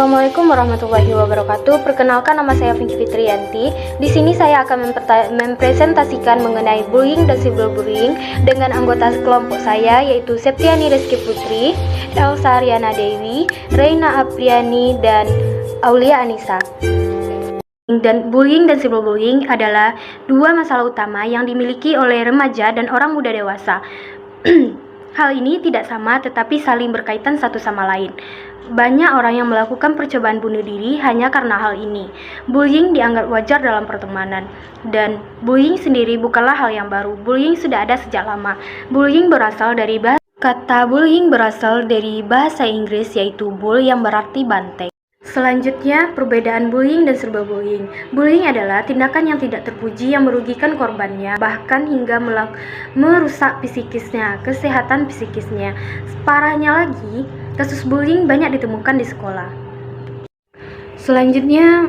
Assalamualaikum warahmatullahi wabarakatuh. Perkenalkan, nama saya Pinky Fitriyanti. Di sini saya akan mempresentasikan mengenai bullying dan cyberbullying dengan anggota kelompok saya, yaitu Septiani Rizky Putri, Elsa Ariana Dewi, Reina Apriani, dan Aulia Anissa. Dan bullying dan cyberbullying adalah dua masalah utama yang dimiliki oleh remaja dan orang muda dewasa. Hal ini tidak sama tetapi saling berkaitan satu sama lain. Banyak orang yang melakukan percobaan bunuh diri hanya karena hal ini. Bullying dianggap wajar dalam pertemanan. Dan bullying sendiri bukanlah hal yang baru. Bullying sudah ada sejak lama. Kata bullying berasal dari bahasa Inggris, yaitu bull yang berarti banteng. Selanjutnya, perbedaan bullying dan cyberbullying. Bullying adalah tindakan yang tidak terpuji yang merugikan korbannya, bahkan hingga merusak psikisnya, kesehatan psikisnya. Parahnya lagi, kasus bullying banyak ditemukan di sekolah. Selanjutnya,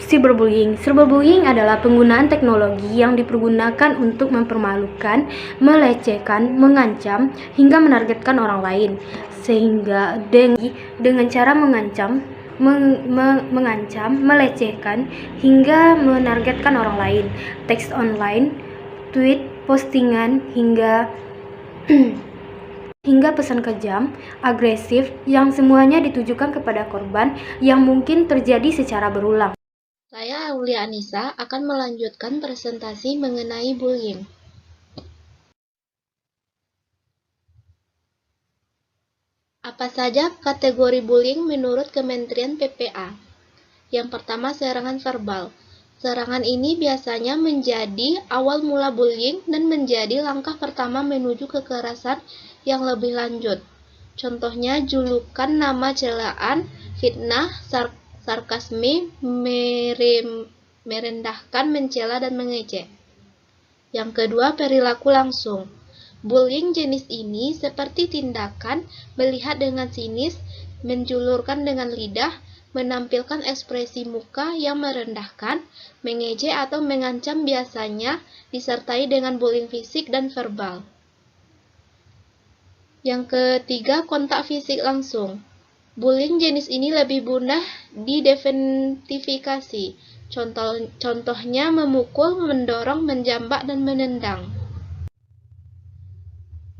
cyberbullying. Cyberbullying adalah penggunaan teknologi yang dipergunakan untuk mempermalukan, melecehkan, mengancam, hingga menargetkan orang lain. Sehingga dengan cara mengancam, melecehkan, hingga menargetkan orang lain. Teks online, tweet, postingan, hingga pesan kejam, agresif, yang semuanya ditujukan kepada korban yang mungkin terjadi secara berulang. Saya Aulia Anissa akan melanjutkan presentasi mengenai bullying. Apa saja kategori bullying menurut Kementerian PPA? Yang pertama, serangan verbal. Serangan ini biasanya menjadi awal mula bullying dan menjadi langkah pertama menuju kekerasan yang lebih lanjut. Contohnya julukan, nama celaan, fitnah, sarkasme, merendahkan, mencela, dan mengejek. Yang kedua, perilaku langsung. Bullying jenis ini seperti tindakan melihat dengan sinis, menjulurkan dengan lidah, menampilkan ekspresi muka yang merendahkan, mengejek atau mengancam, biasanya disertai dengan bullying fisik dan verbal. Yang ketiga, kontak fisik langsung. Bullying jenis ini lebih mudah diidentifikasi. Contohnya memukul, mendorong, menjambak, dan menendang.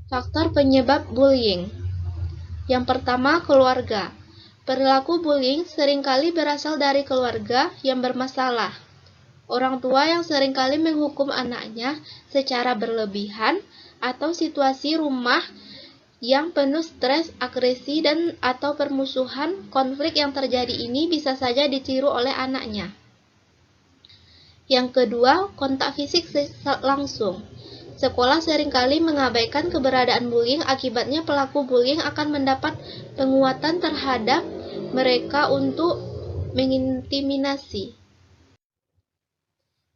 Faktor penyebab bullying. Yang pertama, keluarga. Perilaku bullying seringkali berasal dari keluarga yang bermasalah. Orang tua yang seringkali menghukum anaknya secara berlebihan, atau situasi rumah yang penuh stres, agresi, dan atau permusuhan. Konflik yang terjadi ini bisa saja ditiru oleh anaknya. Yang kedua, kontak fisik langsung. Sekolah seringkali mengabaikan keberadaan bullying, akibatnya pelaku bullying akan mendapat penguatan terhadap mereka untuk mengintimidasi.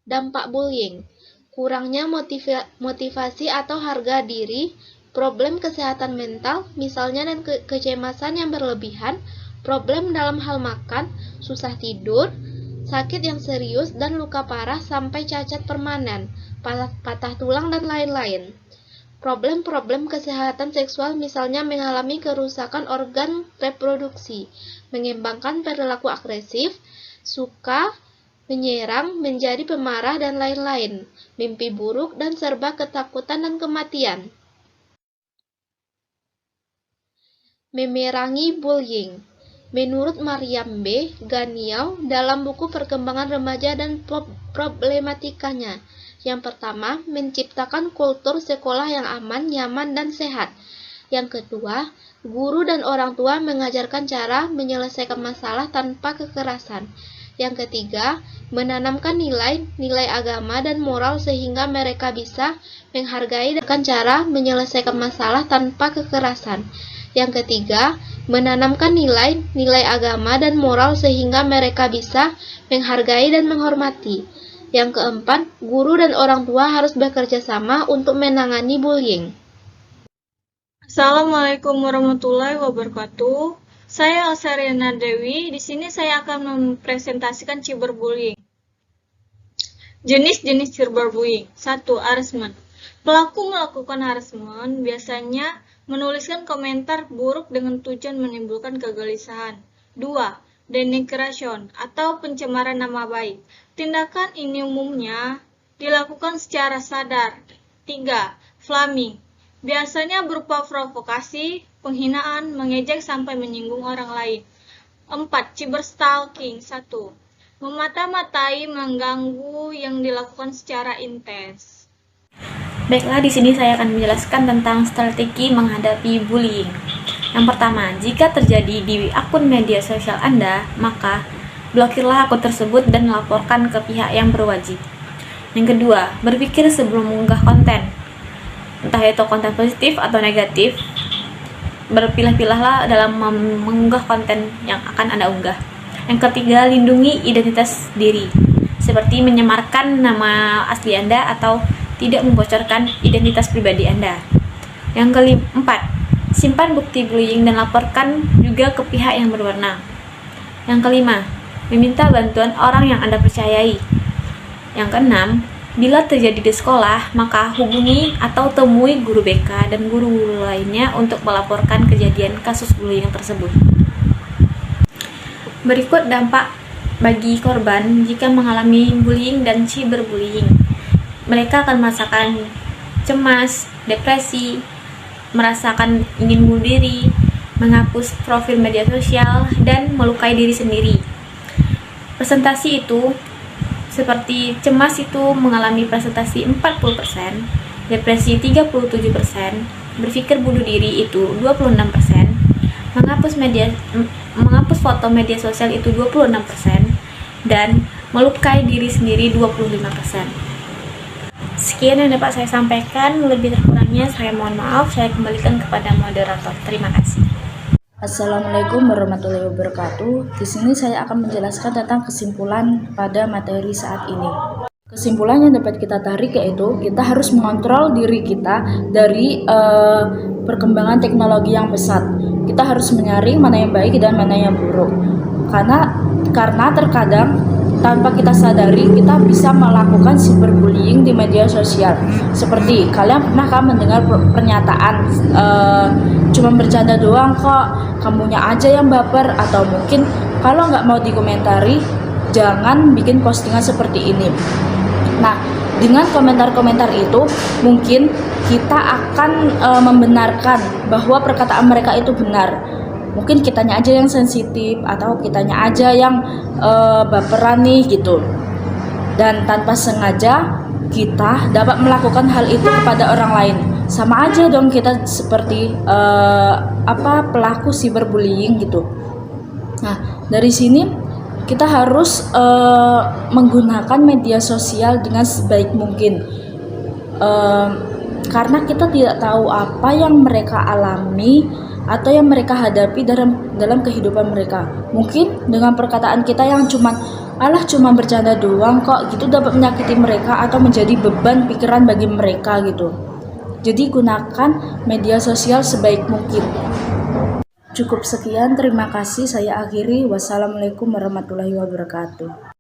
Dampak bullying. Kurangnya motivasi atau harga diri, problem kesehatan mental, misalnya dan kecemasan yang berlebihan, problem dalam hal makan, susah tidur, sakit yang serius, dan luka parah sampai cacat permanen, patah tulang, dan lain-lain. Problem-problem kesehatan seksual, misalnya mengalami kerusakan organ reproduksi, mengembangkan perilaku agresif, suka menyerang, menjadi pemarah, dan lain-lain, mimpi buruk, dan serba ketakutan dan kematian. Memerangi bullying. Menurut Mariam B. Ganiau dalam buku Perkembangan Remaja dan Problematikanya, yang pertama, menciptakan kultur sekolah yang aman, nyaman, dan sehat. Yang kedua, guru dan orang tua mengajarkan cara menyelesaikan masalah tanpa kekerasan. Yang ketiga, menanamkan nilai agama dan moral sehingga mereka bisa menghargai dengan cara menyelesaikan masalah tanpa kekerasan. Yang ketiga, menanamkan nilai agama dan moral sehingga mereka bisa menghargai dan menghormati. Yang keempat, guru dan orang tua harus bekerja sama untuk menangani bullying. Assalamualaikum warahmatullahi wabarakatuh. Saya Elsa Ariana Dewi. Di sini saya akan mempresentasikan cyberbullying. Jenis-jenis cyberbullying. 1. Harassment. Pelaku melakukan harassment biasanya menuliskan komentar buruk dengan tujuan menimbulkan kegelisahan. 2. denigrasi atau pencemaran nama baik. Tindakan ini umumnya dilakukan secara sadar. 3. Flaming. Biasanya berupa provokasi, penghinaan, mengejek sampai menyinggung orang lain. 4. Cyberstalking. 1. Memata-matai, mengganggu yang dilakukan secara intens. Baiklah, di sini saya akan menjelaskan tentang strategi menghadapi bullying. Yang pertama, jika terjadi di akun media sosial Anda, maka blokirlah akun tersebut dan laporkan ke pihak yang berwajib. Yang kedua, berpikir sebelum mengunggah konten, entah itu konten positif atau negatif. Berpilah-pilahlah dalam mengunggah konten yang akan Anda unggah. Yang ketiga, lindungi identitas diri, seperti menyamarkan nama asli Anda atau tidak membocorkan identitas pribadi Anda. Yang keempat, simpan bukti bullying dan laporkan juga ke pihak yang berwenang. Yang kelima, meminta bantuan orang yang Anda percayai. Yang keenam, bila terjadi di sekolah, maka hubungi atau temui guru BK dan guru lainnya untuk melaporkan kejadian kasus bullying tersebut. Berikut dampak bagi korban jika mengalami bullying dan cyberbullying. Mereka akan merasakan cemas, depresi, merasakan ingin bunuh diri, menghapus profil media sosial, dan melukai diri sendiri. Presentasi itu seperti cemas itu mengalami presentasi 40%, depresi 37%, berpikir bunuh diri itu 26%, menghapus foto media sosial itu 26%, dan melukai diri sendiri 25%. Sekian yang dapat saya sampaikan, lebih kurangnya saya mohon maaf, saya kembalikan kepada moderator. Terima kasih. Assalamualaikum warahmatullahi wabarakatuh. Di sini saya akan menjelaskan tentang kesimpulan pada materi saat ini. Kesimpulan yang dapat kita tarik yaitu kita harus mengontrol diri kita dari perkembangan teknologi yang pesat. Kita harus menyaring mana yang baik dan mana yang buruk. Karena terkadang tanpa kita sadari kita bisa melakukan cyberbullying di media sosial. Seperti kalian pernah mendengar pernyataan cuma bercanda doang kok, kamunya aja yang baper, atau mungkin kalau nggak mau dikomentari jangan bikin postingan seperti ini. Nah, dengan komentar-komentar itu mungkin kita akan membenarkan bahwa perkataan mereka itu benar. Mungkin kitanya aja yang sensitif atau kitanya aja yang baperan nih gitu. Dan tanpa sengaja kita dapat melakukan hal itu kepada orang lain. Sama aja dong kita seperti pelaku cyberbullying gitu. Nah, dari sini kita harus menggunakan media sosial dengan sebaik mungkin. Karena kita tidak tahu apa yang mereka alami atau yang mereka hadapi dalam kehidupan mereka. Mungkin dengan perkataan kita yang cuma bercanda doang kok gitu dapat menyakiti mereka atau menjadi beban pikiran bagi mereka gitu. Jadi gunakan media sosial sebaik mungkin. Cukup sekian, terima kasih, saya akhiri. Wassalamualaikum warahmatullahi wabarakatuh.